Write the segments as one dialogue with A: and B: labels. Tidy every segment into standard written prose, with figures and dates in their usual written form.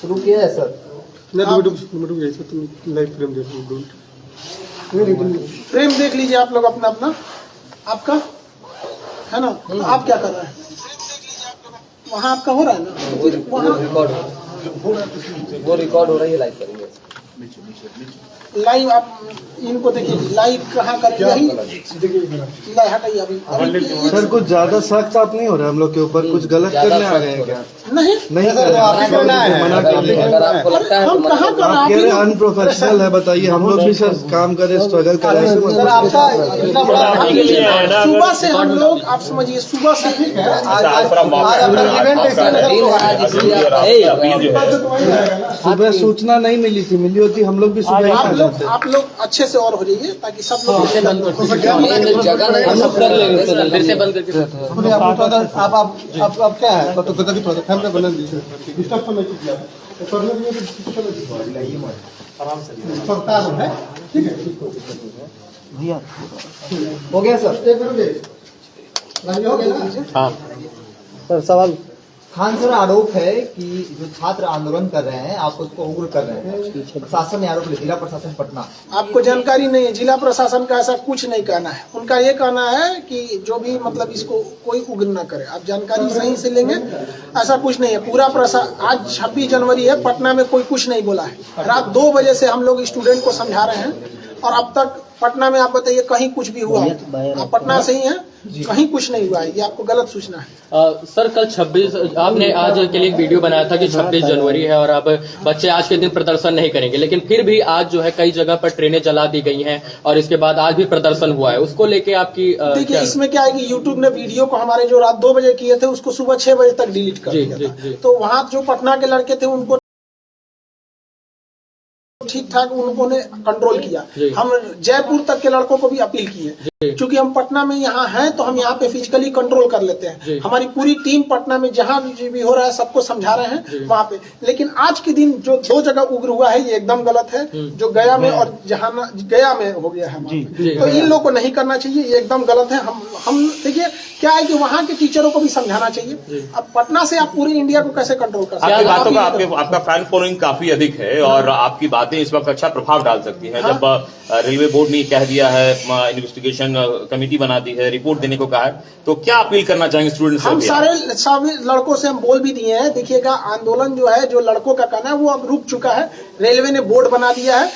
A: रुकिए sir,
B: frame देख लीजिए आप लोग अपना अपना, आपका है ना। तो आप क्या कर रहे हैं वहाँ, आपका हो रहा है ना, फिर वहाँ
A: वो रिकॉर्ड हो रही है, लाइव करेंगे।
B: लाइव आप इनको देखिए, लाइव कहाँ करेंगे, यही लाइव हटाइए अभी
C: सर कुछ ज्यादा सख्त आप नहीं हो रहा हम लोग के ऊपर, कुछ गलत करने आ गए हैं क्या?
B: नहीं
C: नहीं सर, मना कर दिया।
A: अगर आपको लगता है
B: हम कहाँ कर
C: आप कह रहे हैं अनप्रोफेशनल है, बताइए। हम लोग भी सर काम करें, स्ट्रगल करें।
B: सुबह से हम लोग, आप समझिए सुबह से
C: सुबह सूचना नहीं मिली थी, मिली होती हम लोग भी सुबह
B: आप लोग अच्छे से और हो जाइए ताकि सब लोग
A: फिर से बंद करके
C: आप क्या है तो बना दीजिए।
A: भैया हो गया सर।
B: हाँ
A: सर सवाल। खान सर, आरोप है कि जो छात्र आंदोलन कर रहे हैं आप उसको उग्र कर रहे हैं, प्रशासन ने आरोप लिया, जिला प्रशासन पटना।
B: आपको जानकारी नहीं है, जिला प्रशासन का ऐसा कुछ नहीं कहना है। उनका ये कहना है कि जो भी मतलब इसको कोई उग्र ना करे। आप जानकारी सही से लेंगे, ऐसा कुछ नहीं है। पूरा आज 26 जनवरी है, पटना में कोई कुछ नहीं बोला है। रात 2 बजे से हम लोग स्टूडेंट को समझा रहे हैं और अब तक पटना में आप बताइए कहीं कुछ भी हुआ? आप पटना से ही हैं, कहीं कुछ नहीं हुआ है। ये आपको गलत सूचना है।
D: सर कल 26 आपने आज के लिए एक वीडियो बनाया था कि 26 जनवरी है और अब बच्चे आज के दिन प्रदर्शन नहीं करेंगे, लेकिन फिर भी आज जो है कई जगह पर ट्रेनें जला दी गई हैं और इसके बाद आज भी प्रदर्शन हुआ है। उसको लेके आपकी
B: देखिए, इसमें क्या है कि यूट्यूब ने वीडियो को हमारे जो रात 2 बजे किए थे उसको सुबह 6 बजे तक डिलीट कर दिया था। तो वहाँ जो पटना के लड़के थे उनको ठीक ठाक उन्होंने कंट्रोल किया। हम जयपुर तक के लड़कों को भी अपील किए, क्योंकि हम पटना में यहाँ हैं तो हम यहाँ पे फिजिकली कंट्रोल कर लेते हैं। हमारी पूरी टीम पटना में जहाँ भी हो रहा है सबको समझा रहे हैं वहाँ पे। लेकिन आज के दिन जो 2 जगह उग्र हुआ है ये एकदम गलत है, जो गया में और जहाँ गया में हो गया है, तो इन लोगों को नहीं करना चाहिए, ये एकदम गलत है। हम देखिए क्या है कि वहाँ के टीचरों को भी समझाना चाहिए। अब पटना से आप पूरे इंडिया को कैसे कंट्रोल कर सकते हैं?
E: आपका फैन फॉलोइंग काफी अधिक है और आपकी बातें इस वक्त अच्छा प्रभाव डाल सकती हैं। जब रेलवे बोर्ड ने कह दिया है, इन्वेस्टिगेशन कमेटी बना दी है, रिपोर्ट देने को कहा है, तो क्या अपील करना चाहेंगे स्टूडेंट्स?
B: हम सारे लड़कों से हम बोल भी दिए हैं। देखिएगा, आंदोलन जो है, जो लड़कों का कहना है वो अब रुक चुका है। रेलवे ने बोर्ड बना दिया है।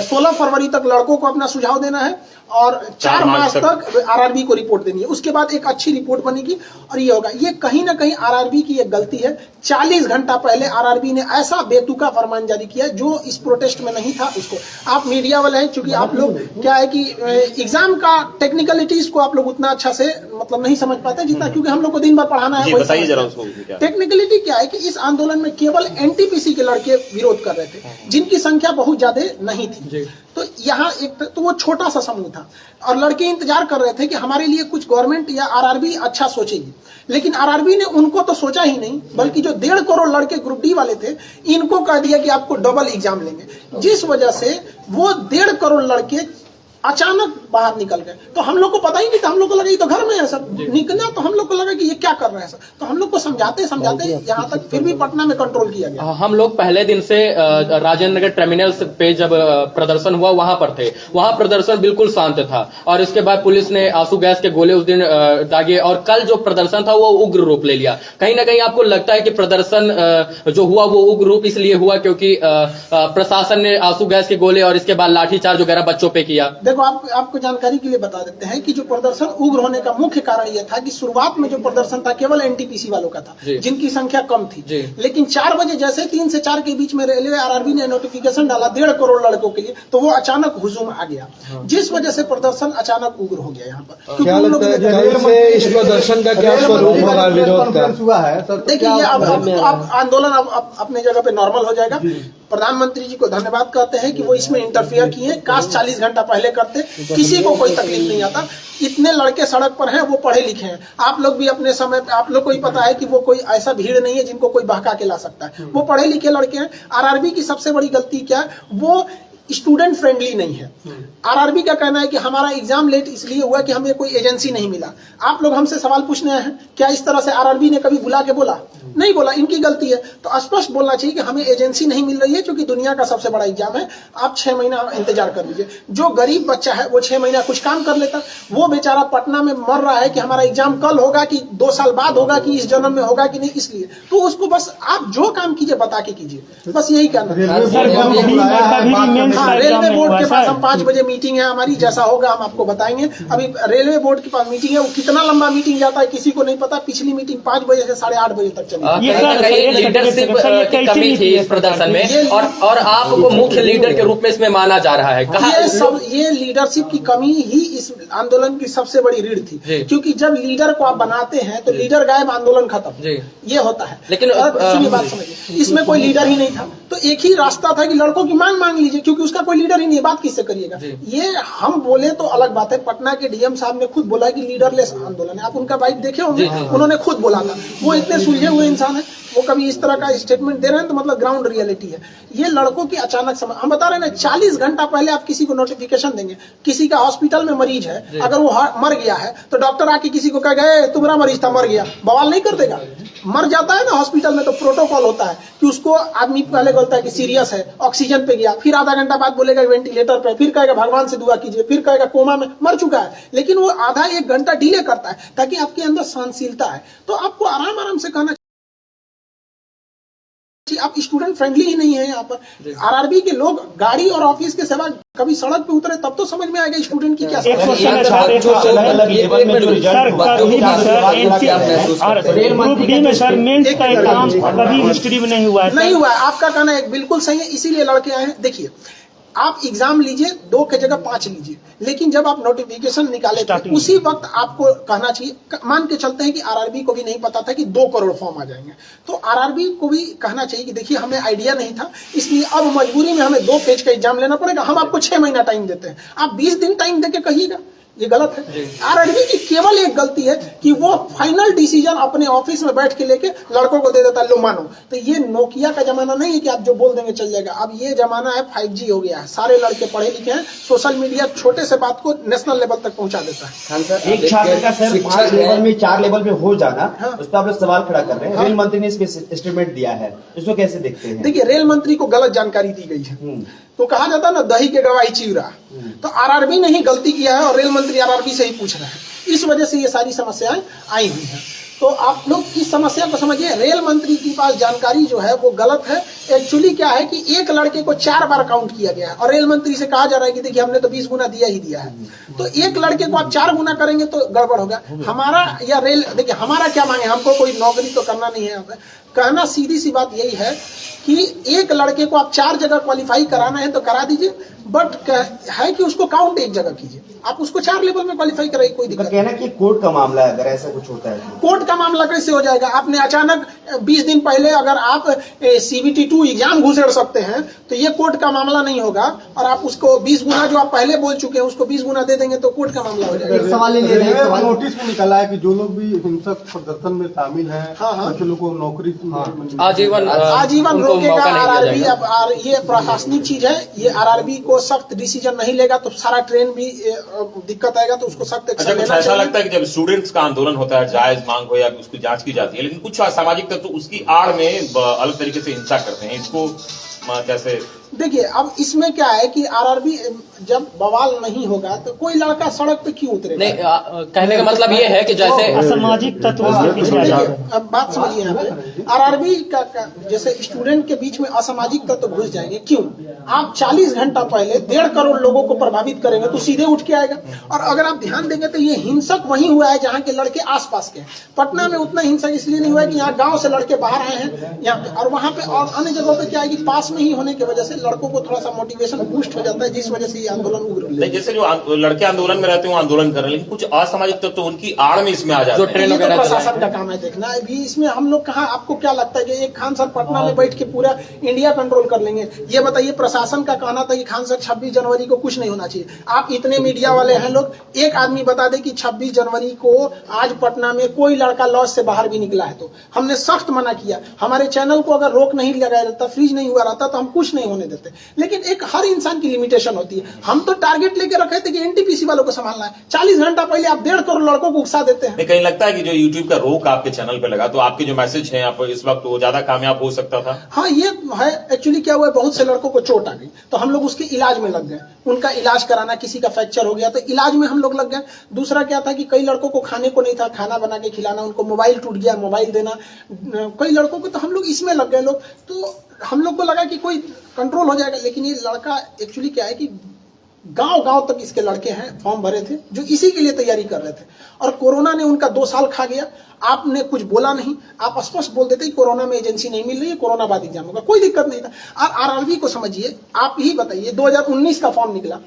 B: 16 फरवरी तक लड़कों को अपना सुझाव देना है और 4 मार्च तक आरआरबी को रिपोर्ट देनी है। उसके बाद एक अच्छी रिपोर्ट बनेगी और ये होगा। ये कहीं ना कहीं आरआरबी की एक गलती है। 40 घंटा पहले आरआरबी ने ऐसा बेतुका फरमान जारी किया जो इस प्रोटेस्ट में नहीं था। उसको आप मीडिया वाले हैं, चूंकि आप लोग क्या है कि एग्जाम का टेक्निकलिटीज को आप लोग उतना अच्छा से मतलब नहीं समझ पाते जितना, क्योंकि हम लोग को दिन भर पढ़ाना है।
E: बताइए जरा उसको।
B: टेक्निकलिटी क्या है कि इस आंदोलन में केवल एनटीपीसी के लड़के विरोध कर रहे थे, जिनकी संख्या बहुत ज्यादा नहीं थी। तो यहाँ एक तो वो छोटा सा समूह था और लड़के इंतजार कर रहे थे कि हमारे लिए कुछ गवर्नमेंट या आरआरबी अच्छा सोचेगी। लेकिन आरआरबी ने उनको तो सोचा ही नहीं, बल्कि जो 1.5 करोड़ लड़के ग्रुप डी वाले थे इनको कह दिया कि आपको डबल एग्जाम लेंगे, जिस वजह से वो 1.5 करोड़ लड़के अचानक बाहर निकल गए। तो हम लोग को पता ही नहीं था, हम लोग को लगा ये तो घर में है सब निकला, तो हम लोग को लगा कि ये क्या कर रहे हैं सब। तो हम लोग को समझाते यहाँ तक फिर भी पटना में कंट्रोल किया गया।
D: हम लोग पहले दिन से राजेंद्र नगर टर्मिनल पे जब प्रदर्शन हुआ वहां पर थे। वहां प्रदर्शन बिल्कुल शांत था और इसके बाद पुलिस ने आंसू गैस के गोले उस दिन दागे और कल जो प्रदर्शन था वो उग्र रूप ले लिया। कहीं ना कहीं आपको लगता है कि प्रदर्शन जो हुआ वो उग्र रूप इसलिए हुआ क्योंकि प्रशासन ने आंसू गैस के गोले और इसके बाद लाठीचार्ज वगैरह बच्चों पे किया?
B: देखो, आपको जानकारी के लिए बता देते हैं कि जो प्रदर्शन उग्र होने का मुख्य कारण यह था कि शुरुआत में जो प्रदर्शन था केवल एनटीपीसी वालों का था, जिनकी संख्या कम थी। लेकिन 4 बजे जैसे 3 से 4 के बीच में रेलवे आरआरबी ने नोटिफिकेशन डाला 1.5 करोड़ लड़कों के लिए, तो वो अचानक हुजूम आ गया, जिस वजह से प्रदर्शन अचानक उग्र हो गया। यहाँ पर
C: क्या लगता है इस प्रदर्शन का क्या स्वरूप होगा, विरोध का?
B: देखिए, अब आंदोलन अब अपने जगह पे नॉर्मल हो जाएगा। प्रधानमंत्री जी को धन्यवाद कहते हैं कि वो इसमें इंटरफेयर किए। काश 40 घंटा पहले करते, किसी को कोई तकलीफ नहीं आता। इतने लड़के सड़क पर हैं, वो पढ़े लिखे हैं। आप लोग भी अपने समय पे, आप लोग को ही पता है कि वो कोई ऐसा भीड़ नहीं है जिनको कोई बहका के ला सकता है। वो पढ़े लिखे लड़के हैं। आरआरबी की सबसे बड़ी गलती क्या है, वो स्टूडेंट फ्रेंडली नहीं है। आरआरबी का कहना है कि हमारा एग्जाम लेट इसलिए हुआ कि हमें कोई एजेंसी नहीं मिला। आप लोग हमसे सवाल पूछने आए हैं, क्या इस तरह से आरआरबी ने कभी बुला के बोला? नहीं बोला, इनकी गलती है। तो स्पष्ट बोलना चाहिए कि हमें एजेंसी नहीं मिल रही है, क्योंकि दुनिया का सबसे बड़ा एग्जाम है, आप 6 महीना इंतजार कर लीजिए। जो गरीब बच्चा है वो 6 महीना कुछ काम कर लेता, वो बेचारा पटना में मर रहा है कि हमारा एग्जाम कल होगा कि 2 साल बाद होगा कि इस जन्म में होगा कि नहीं, इसलिए तो उसको बस आप जो काम कीजिए बता के कीजिए, बस यही कहना है। हाँ, रेलवे बोर्ड के पास हम 5 बजे मीटिंग है हमारी, जैसा होगा हम आपको बताएंगे। अभी रेलवे बोर्ड के पास मीटिंग है, वो कितना लंबा मीटिंग जाता है किसी को नहीं पता। पिछली मीटिंग 5 बजे से 8:30 बजे तक चली।
D: लीडरशिप की कमी थी इस प्रदर्शन में, और आपको मुख्य लीडर के रूप में इसमें माना जा रहा है।
B: ये लीडरशिप की कमी ही इस आंदोलन की सबसे बड़ी रीढ़ थी, क्योंकि जब लीडर को आप बनाते हैं तो लीडर गायब, आंदोलन खत्म, ये होता है।
D: लेकिन
B: सुनिए बात समझिए, इसमें कोई लीडर ही नहीं था, तो एक ही रास्ता था कि लड़कों की मांग लीजिए, क्योंकि उसका कोई लीडर ही नहीं है, बात किससे करिएगा। ये हम बोले तो अलग बात है, पटना के डीएम साहब ने खुद बोला कि लीडरलेस आंदोलन है। आप उनका बाइट देखे होंगे, उन्होंने खुद बोला था। वो इतने सुलझे हुए इंसान है, वो कभी इस तरह का स्टेटमेंट दे रहे हैं तो मतलब ग्राउंड रियलिटी है। ये लड़कों की अचानक समय, हम बता रहे हैं ना, 40 घंटा पहले आप किसी को नोटिफिकेशन देंगे, किसी का हॉस्पिटल में मरीज है, अगर वो मर गया है तो डॉक्टर आके किसी को कह गए तुम्हारा मरीज था मर गया, बवाल नहीं कर देगा? मर जाता है ना हॉस्पिटल में तो प्रोटोकॉल होता है कि उसको आदमी पहले बोलता है कि सीरियस है, ऑक्सीजन पे गया, फिर आधा घंटा बाद बोलेगा वेंटिलेटर पे, फिर कहेगा भगवान से दुआ कीजिए, फिर कहेगा कोमा में मर चुका है। लेकिन वो आधा 1 घंटा डिले करता है ताकि आपके अंदर सहनशीलता है। तो आपको आराम से कहना, आप स्टूडेंट फ्रेंडली ही नहीं है। यहाँ पर आरआरबी के लोग गाड़ी और ऑफिस के सेवा, कभी सड़क पे उतरे तब तो समझ में आएगा स्टूडेंट की क्या नहीं हुआ। आपका कहना है बिल्कुल सही है, इसीलिए लड़के आए हैं। देखिए, आप एग्जाम लीजिए, 2 की जगह 5 लीजिए, लेकिन जब आप नोटिफिकेशन निकाले थे उसी वक्त आपको कहना चाहिए, मान के चलते हैं कि आरआरबी को भी नहीं पता था कि 2 करोड़ फॉर्म आ जाएंगे, तो आरआरबी को भी कहना चाहिए कि देखिए हमें आइडिया नहीं था, इसलिए अब मजबूरी में हमें 2 फेज का एग्जाम लेना पड़ेगा, हम आपको 6 महीना टाइम देते हैं, आप 20 दिन टाइम देके कहिएगा। ये गलत है। आरआरबी की केवल एक गलती है कि वो फाइनल डिसीजन अपने ऑफिस में बैठ के लेके लड़कों को दे देता है, लो मानो। तो ये नोकिया का जमाना नहीं है कि आप जो बोल देंगे चल जाएगा। अब ये जमाना है 5G हो गया है, सारे लड़के पढ़े लिखे हैं, सोशल मीडिया छोटे से बात को नेशनल लेवल तक पहुंचा देता है।
A: एक छात्र का सर 5 लेवल में 4 लेवल में हो जाना, उस पर आप लोग सवाल खड़ा कर रहे हैं। रेल मंत्री ने इस पे स्टेटमेंट दिया है, इसको कैसे देखते हैं?
B: देखिए, रेल मंत्री को गलत जानकारी दी गई है, तो कहा जाता है ना दही के गवाही चिवरा। तो आरआरबी ने ही गलती किया है और रेल मंत्री आरआरबी से ही पूछ रहे हैं, इस वजह से ये सारी समस्याएं आई हुई हैं। तो आप लोग इस समस्या को समझिए, रेल मंत्री के पास जानकारी जो है वो गलत है। एक्चुअली क्या है कि एक लड़के को 4 बार काउंट किया गया है और रेल मंत्री से कहा जा रहा है कि देखिए हमने तो 20 गुना दिया ही दिया है, तो एक लड़के को आप 4 गुना करेंगे तो गड़बड़ होगा। हमारा या रेल, देखिए हमारा क्या मांगे, हमको कोई नौकरी तो करना नहीं है। कहना सीधी सी बात यही है कि एक लड़के को आप 4 जगह क्वालिफाई कराना है तो करा दीजिए, बट है कि उसको काउंट 1 जगह कीजिए, आप उसको 4 लेवल में क्वालिफाई कराइए, कोई दिक्कत नहीं।
A: कहना कि कोर्ट का मामला है, अगर ऐसा कुछ होता है तो
B: कोर्ट का मामला कैसे हो जाएगा? आपने अचानक 20 दिन पहले अगर आप CBT2 एग्जाम घुसेड़ सकते हैं तो ये कोर्ट का मामला नहीं होगा, और आप उसको 20 गुना जो आप पहले बोल चुके हैं उसको 20 गुना दे देंगे तो कोर्ट का मामला हो जाएगा।
A: सवाल ले रहे हैं,
F: नोटिस में निकला है कि जो लोग भी हिंसक प्रदर्शन में शामिल हैं, कुछ लोगों को नौकरी
B: आजीवन रोकेगा आरआरबी। अब ये प्रशासनिक चीज है, ये आरआरबी को सख्त डिसीजन नहीं लेगा तो सारा ट्रेन भी दिक्कत आएगा, तो उसको सख्त एक्शन लेना चाहिए।
E: ऐसा लगता है कि जब स्टूडेंट्स का आंदोलन होता है, जायज मांग हो या उसकी जांच की जाती है, लेकिन कुछ असामाजिक तत्व तो उसकी आड़ में अलग तरीके से हिंसा करते हैं, इसको कैसे?
B: देखिए, अब इसमें क्या है कि आरआरबी जब बवाल नहीं होगा तो कोई लड़का सड़क पे क्यों उतरेगा?
D: नहीं, कहने का मतलब ये है कि जैसे
G: असामाजिक तत्व,
B: अब बात समझिए यहाँ पे, आरआरबी का जैसे स्टूडेंट के बीच में असामाजिक तत्व घुस जाएंगे, क्यों? आप 40 घंटा पहले 1.5 करोड़ लोगों को प्रभावित करेंगे तो सीधे उठ के आएगा। और अगर आप ध्यान देंगे तो ये हिंसक वहीं हुआ है जहाँ के लड़के आसपास के। पटना में उतना हिंसक इसलिए नहीं हुआ कि यहाँ गाँव से लड़के बाहर आए हैं यहाँ पे, और वहाँ पे और अन्य जगहों पे क्या है कि पास में ही होने की वजह से लड़कों को थोड़ा सा मोटिवेशन बूस्ट हो जाता है, जिस वजह से ये आंदोलन उग्र ले।
E: जैसे जो लड़के आंदोलन में रहते हैं वो आंदोलन कर रहे हैं, लेकिन कुछ असामाजिक तत्व तो उनकी आड़ में इसमें आ जाते हैं।
B: ये तो प्रशासन का काम है देखना। अभी इसमें हम लोग कहाँ, आपको क्या लगता है कि एक खान सर पटना में बैठ के पूरा इंडिया कंट्रोल कर लेंगे? ये बताइए, प्रशासन का कहना था कि खान सर 26 जनवरी को कुछ नहीं होना चाहिए। आप इतने मीडिया वाले हैं लोग, एक आदमी बता दे कि 26 जनवरी को आज पटना में कोई लड़का लॉज से बाहर भी निकला है तो हमने सख्त मना किया। हमारे चैनल को अगर रोक नहीं लगाया रहता, फ्रीज नहीं हुआ रहता तो हम कुछ नहीं होने देते हैं। लेकिन एक हर इंसान की लिमिटेशन होती है। हम तो टारगेट लेके रखे थे कि एनटीपीसी वालों को संभालना है। 40 घंटा पहले आप 1.5 करोड़ लड़कों को उकसा देते हैं।
E: नहीं, कहीं लगता है कि जो यूट्यूब का रोक आपके चैनल पे लगा तो आपके जो मैसेज हैं आप इस वक्त वो ज्यादा कामयाब हो सकता था?
B: हाँ, ये है। एक्चुअली क्या हुआ है, बहुत से लड़कों को चोट आ गई तो हम लोग उसके इलाज में लग गए। उनका इलाज कराना, किसी का फ्रैक्चर हो गया तो इलाज में हम लोग लग गए। दूसरा क्या था कि कई लड़कों को खाने को नहीं था, खाना बना के खिलाना, उनको मोबाइल टूट गया, मोबाइल देना, कई लड़कों को, तो हम लोग इसमें लग गए लोग। तो हम लोग को लगा कि कोई कंट्रोल हो जाएगा। लेकिन ये लड़का एक्चुअली क्या है कि गांव-गांव तक इसके लड़के हैं, फॉर्म भरे थे जो इसी के लिए तैयारी कर रहे थे। और कोरोना ने उनका 2 साल खा गया। आपने कुछ बोला नहीं, आप स्पष्ट बोल देते कोरोना में एजेंसी नहीं मिल रही है, कोरोना बाद एग्जाम होगा, कोई दिक्कत नहीं था। और आरआरबी को समझिए, आप ही बताइए, 2019 का फॉर्म निकला,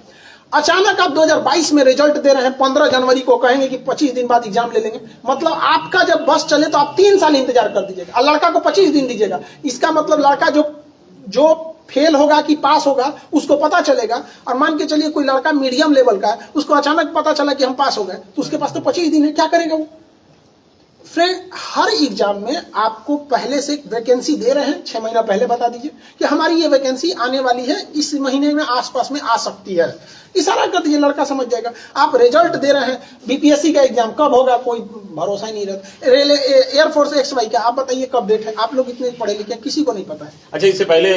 B: अचानक आप 2022 में रिजल्ट दे रहे हैं, 15 जनवरी को कहेंगे कि 25 दिन बाद एग्जाम ले लेंगे। मतलब आपका जब बस चले तो आप 3 साल इंतजार कर दीजिएगा और लड़का को 25 दिन दीजिएगा। इसका मतलब लड़का जो फेल होगा कि पास होगा उसको पता चलेगा। और मान के चलिए कोई लड़का मीडियम लेवल का है, उसको अचानक पता चला कि हम पास हो गए, तो उसके पास तो 25 दिन है, क्या करेगा वो? फ्रेंड, हर एग्जाम में आपको पहले से वैकेंसी दे रहे हैं, 6 महीना पहले बता दीजिए कि हमारी ये वैकेंसी आने वाली है, इस महीने में आसपास में आ सकती है। इशारा कर दीजिए, लड़का समझ जाएगा। आप रिजल्ट दे रहे हैं, बीपीएससी का एग्जाम कब होगा कोई भरोसा ही नहीं रहता। रेलवे, एयरफोर्स XY का आप बताइए कब डेट है? आप लोग इतने पढ़े लिखे, किसी को नहीं पता है।
E: अच्छा, इससे पहले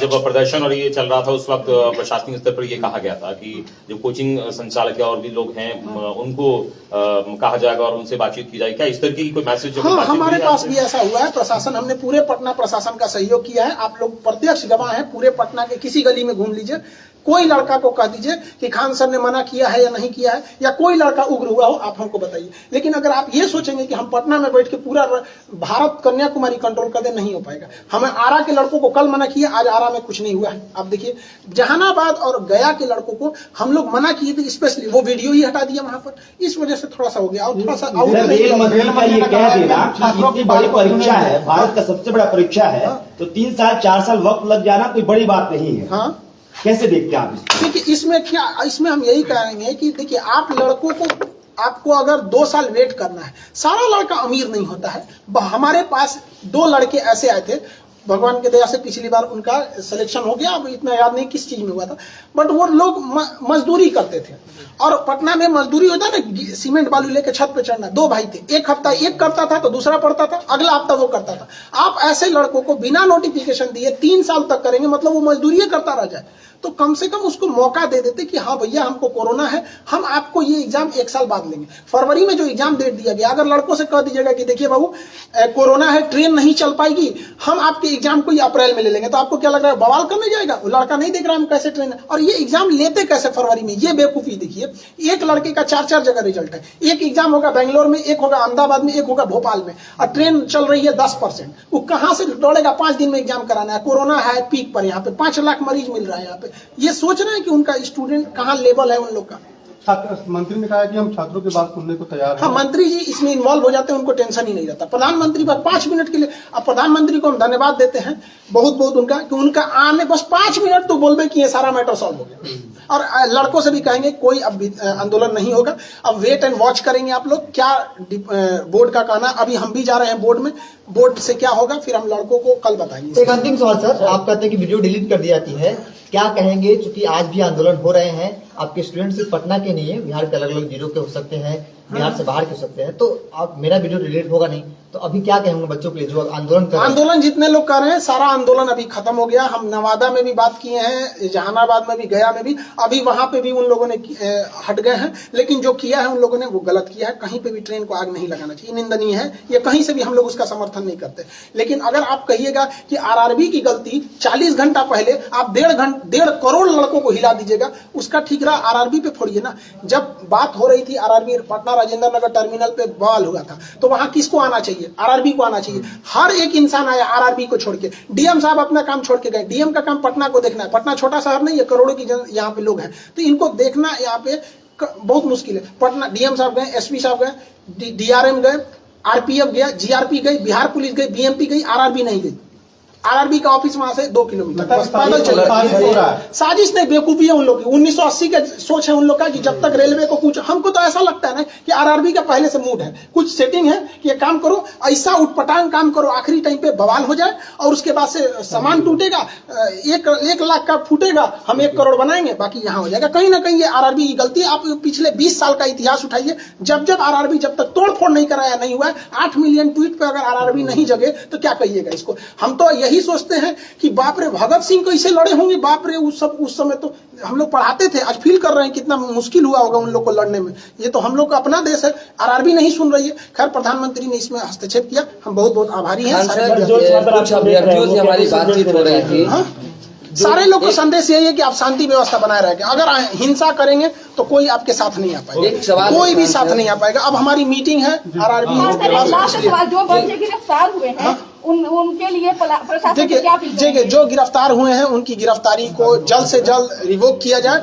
E: जब प्रदर्शन और ये चल रहा था उस वक्त प्रशासनिक स्तर पर ये कहा गया था कि जो कोचिंग संचालक और भी लोग हैं उनको कहा जाएगा और उनसे बातचीत की जाएगी। क्या इस तरह की कोई मैसेज?
B: हाँ, हमारे पास भी ऐसा हुआ है। प्रशासन, हमने पूरे पटना प्रशासन का सहयोग किया है। आप लोग प्रत्यक्ष गवाह हैं। पूरे पटना के किसी गली में घूम लीजिए, कोई लड़का को कह दीजिए कि खान सर ने मना किया है या नहीं किया है, या कोई लड़का उग्र हुआ हो, आप हमको बताइए। लेकिन अगर आप ये सोचेंगे कि हम पटना में बैठ के पूरा भारत कन्याकुमारी कंट्रोल कर दे, नहीं हो पाएगा। हमें आरा के लड़कों को कल मना किया, आज आरा में कुछ नहीं हुआ है। आप देखिए, जहानाबाद और गया के लड़कों को हम लोग मना किए थे, स्पेशली वो वीडियो ही हटा दिया वहां पर। इस वजह से थोड़ा सा हो गया। और थोड़ा सा
G: रेल मंत्री का ये कह देना कि इतनी बड़ी परीक्षा है, भारत का सबसे बड़ा परीक्षा है, तो 3 साल 4 साल वक्त लग जाना कोई बड़ी बात नहीं है।
B: हाँ,
G: कैसे देखते हैं आप इसको?
B: देखिए, इसमें हम यही कहेंगे कि देखिए, आप लड़कों को, आपको अगर 2 साल वेट करना है, सारा लड़का अमीर नहीं होता है। हमारे पास 2 लड़के ऐसे आए थे, भगवान की दया से पिछली बार उनका सिलेक्शन हो गया, अब इतना याद नहीं किस चीज में हुआ था, बट वो लोग मजदूरी करते थे। और पटना में मजदूरी होता है ना, सीमेंट बालू लेके छत पे चढ़ना। 2 भाई थे, एक हफ्ता एक करता था तो दूसरा पढ़ता था, अगला हफ्ता वो करता था। आप ऐसे लड़कों को बिना नोटिफिकेशन दिए 3 साल तक करेंगे, मतलब वो मजदूरी करता रह जाए। तो कम से कम उसको मौका दे देते कि हाँ भैया, हमको कोरोना है, हम आपको ये एग्जाम 1 साल बाद लेंगे। फरवरी में जो एग्जाम डेट दिया गया, अगर लड़कों से कह दीजिएगा कि देखिए बाबू, कोरोना है, ट्रेन नहीं चल पाएगी, हम आपके एग्जाम को अप्रैल में ले लेंगे, तो आपको क्या लग रहा है, बवाल करने जाएगा? वो लड़का नहीं देख रहा हम कैसे ट्रेन है, और ये एग्जाम लेते कैसे फरवरी में, ये बेवकूफी। देखिए, एक लड़के का 4-4 जगह रिजल्ट है। एक एग्जाम होगा बेंगलोर में, एक होगा अहमदाबाद में, एक होगा भोपाल में, और ट्रेन चल रही है 10%। वो कहां से दौड़ेगा? 5 दिन में एग्जाम कराना है, कोरोना है पीक पर, यहाँ पे 5 लाख मरीज मिल रहा है। यहाँ पे ये सोच रहे हैं कि उनका स्टूडेंट कहाँ लेवल है उन लोग का।
F: मंत्री ने कहा कि हम छात्रों की बात सुनने को तैयार हैं।
B: हाँ, मंत्री जी इसमें इन्वॉल्व हो जाते हैं, उनको टेंशन ही नहीं रहता। प्रधानमंत्री बस 5 मिनट के लिए, अब प्रधानमंत्री को हम धन्यवाद देते हैं बहुत बहुत उनका, कि उनका आने बस 5 मिनट तो बोल कि ये सारा मैटर सॉल्व हो गया। और लड़कों से भी कहेंगे कोई अब आंदोलन नहीं होगा, अब वेट एंड वॉच करेंगे आप लोग, क्या बोर्ड का कहना। अभी हम भी जा रहे हैं बोर्ड में, बोर्ड से क्या होगा फिर हम लड़कों को कल बताएंगे।
A: एक अंतिम सवाल सर, आप कहते हैं कि वीडियो डिलीट कर दी जाती है, क्या कहेंगे? क्योंकि आज भी आंदोलन हो रहे हैं, आपके स्टूडेंट सिर्फ पटना के नहीं है, बिहार के अलग अलग जिलों के हो सकते हैं, बिहार से बाहर के हो सकते हैं, तो आप, मेरा वीडियो डिलीट होगा नहीं, तो अभी क्या कहेंगे बच्चों के लिए जो आंदोलन कर रहे हैं?
B: आंदोलन जितने लोग कर रहे हैं, सारा आंदोलन अभी खत्म हो गया। हम नवादा में भी बात किए हैं, जहानाबाद में भी, गया में भी, अभी वहां पे भी उन लोगों ने हट गए हैं। लेकिन जो किया है उन लोगों ने वो गलत किया है। कहीं पे भी ट्रेन को आग नहीं लगाना चाहिए, निंदनीय है ये, कहीं से भी हम लोग उसका समर्थन नहीं करते। लेकिन अगर आप कहिएगा कि आरआरबी की गलती, 40 घंटा पहले आप 1.5 करोड़ लड़कों को हिला दीजिएगा, उसका ठीक रहा, आरआरबी पे फोड़िए ना। जब बात हो रही थी आरआरबी पटना राजेंद्र नगर टर्मिनल पे बवाल हुआ था, तो वहां किसको आना चाहिए? आरआरबी को आना चाहिए। हर एक इंसान आया आरआरबी को छोड़ के। डीएम साहब अपना काम छोड़ के गए। डीएम का काम पटना को देखना है। पटना छोटा शहर नहीं है, करोड़ों की यहाँ पे लोग हैं, तो इनको देखना यहाँ पे बहुत मुश्किल है। पटना डीएम साहब गए, एसपी साहब गए, डीआरएम गए, आरपीएफ गया, जीआरपी गई, बिहार पुलिस गई, बीएमपी गई, आरआरबी नहीं गई। आरआरबी का ऑफिस वहां से 2 किलोमीटर बस पैदल चल
F: साजिश हो रहा है।
B: साजिश नहीं, बेवकूफी है उन लोग की। 1980 का सोच है उन लोग का कि जब तक रेलवे को कुछ, हमको तो ऐसा लगता है ना कि आरआरबी का पहले से मूड है, कुछ सेटिंग है कि ये काम करो, ऐसा उठपटांग काम करो, आखिरी टाइम पे बवाल हो जाए और उसके बाद से सामान टूटेगा, 1 लाख का फूटेगा, हम 1 करोड़ बनाएंगे, बाकी यहाँ हो जाएगा। कहीं ना कहीं ये आरआरबी की गलती है। आप पिछले 20 साल का इतिहास उठाइए, जब आरआरबी जब तक तोड़ फोड़ नहीं कराया नहीं हुआ, 8 मिलियन ट्वीट पे अगर आरआरबी नहीं जगे तो क्या कहिएगा इसको। हम तो यही सोचते हैं कि बाप रे भगत सिंह कैसे लड़े होंगे, बाप रे उस समय तो हम लोग पढ़ाते थे, आज फील कर रहे हैं कितना मुश्किल हुआ होगा उन लोग को लड़ने में। ये तो हम लोग का अपना देश है, आरआरबी नहीं सुन रही है। खैर प्रधानमंत्री ने इसमें हस्तक्षेप किया, हम बहुत बहुत आभारी हैं।
H: कुछ अभ्यर्थियों से हमारी बातचीत हो रही थी।
B: सारे लोग को संदेश यही है कि आप शांति व्यवस्था बनाए रखें। अगर हिंसा करेंगे तो कोई आपके साथ नहीं आ पाएगा, कोई भी साथ नहीं आ पाएगा। अब हमारी मीटिंग है आरआरबी।
I: जो बच्चे गिरफ्तार हुए हैं उनके लिए प्रशासन से क्या अपील
B: देखिए जो गिरफ्तार हुए हैं उनकी गिरफ्तारी को जल्द से जल्द रिवोक किया जाए।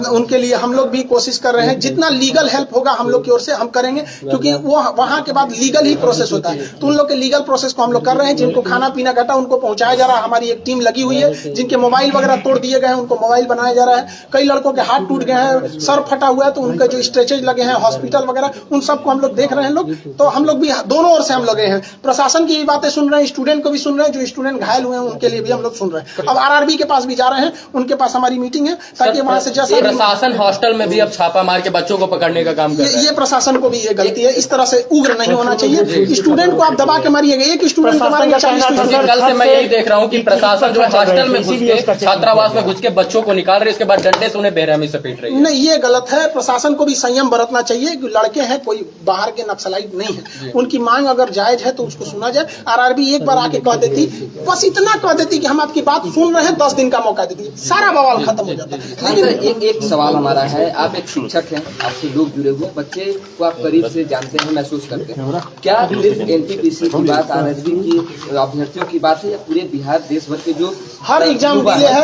B: उनके लिए हम लोग भी कोशिश कर रहे हैं, जितना लीगल हेल्प होगा हम लोग की ओर से हम करेंगे, क्योंकि वो वहां के बाद लीगल ही प्रोसेस होता है। तो उन लोग के लीगल प्रोसेस को हम लोग कर रहे हैं। जिनको खाना पीना घटा उनको पहुंचाया जा रहा है, हमारी एक टीम लगी हुई है। जिनके मोबाइल वगैरह तोड़ दिए गए हैं उनको मोबाइल बनाया जा रहा है। कई लड़कों के हाथ टूट गए हैं, सर फटा हुआ है, तो उनके जो स्ट्रेचेज लगे हैं हॉस्पिटल वगैरह, उन सबको हम लोग देख रहे हैं लोग। तो हम लोग भी दोनों ओर से हम लगे हैं, प्रशासन की बातें सुन रहे हैं, स्टूडेंट को भी सुन रहे हैं, जो स्टूडेंट घायल हुए हैं उनके लिए भी हम लोग सुन रहे हैं। अब आरआरबी के पास भी जा रहे हैं, उनके पास हमारी मीटिंग है ताकि वहां से जैसा
D: प्रशासन हॉस्टल में भी अब छापा मार के बच्चों को पकड़ने का काम कर रहा है।
B: ये प्रशासन को भी ये गलती है, इस तरह से उग्र नहीं होना चाहिए। स्टूडेंट को आप दबा के मारिएगा, एक स्टूडेंट को मारेंगे 40।
D: कल से मैं यही देख रहा हूँ कि प्रशासन जो है हॉस्टल में घुस के, छात्रावास में घुस के बच्चों को निकाल रहे, इसके बाद डंडे से उन्हें बेरहमी से पीट रही है।
B: नहीं, ये गलत है। प्रशासन को भी संयम बरतना चाहिए। लड़के हैं, कोई बाहर के नक्सलाइट नहीं है। उनकी मांग अगर जायज है तो उसको सुना जाए। आरआरबी एक बार आके कह देती, बस इतना कह देती कि हम आपकी बात सुन रहे हैं, 10 दिन का मौका देती, सारा बवाल खत्म हो जाता।
H: लेकिन एक सवाल हमारा है, आप एक शिक्षक हैं, आपसे लोग जुड़े हुए, बच्चे को आप करीब से जानते हैं, महसूस करते हैं। क्या सिर्फ एनटीपीसी की बात, आरआरबी की अभ्यर्थियों की बात है, या पूरे बिहार देश भर के जो
B: हर एग्जाम डिले है?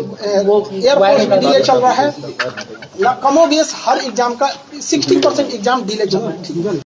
B: एयरफोर्स में डिले चल रहा है, कमोबेश हर एग्जाम का 60% एग्जाम डिले चल रहा है।